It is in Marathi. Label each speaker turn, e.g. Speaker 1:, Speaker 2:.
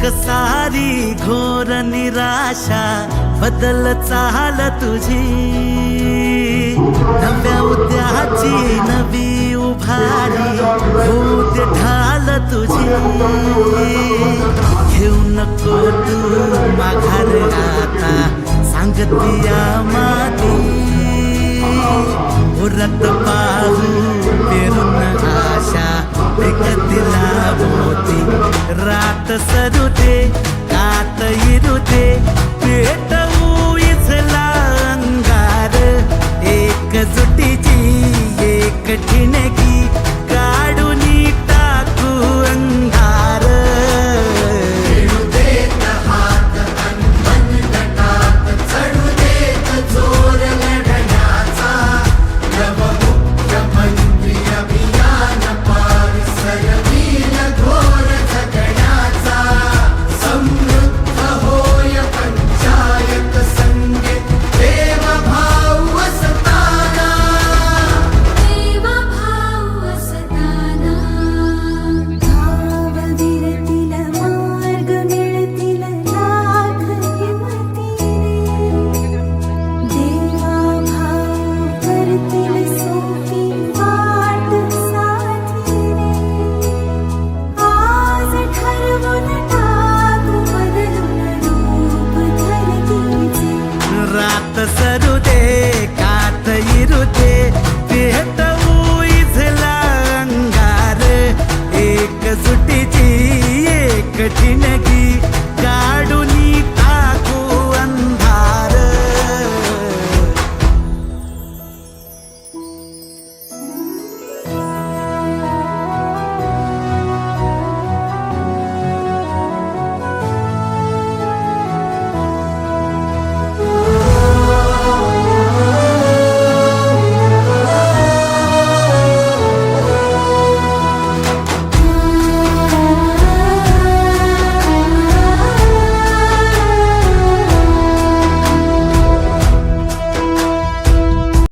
Speaker 1: सारी घोर निराशा बदल चाल तुझी, नव्या उद्याची नवी उभारी होते ढाल तुझी। घेऊ नको तू माघार आता सांगतिया माती, उरत पाहू पेरून आशा एकतिला होती। रात सरुते कात इरुते पेट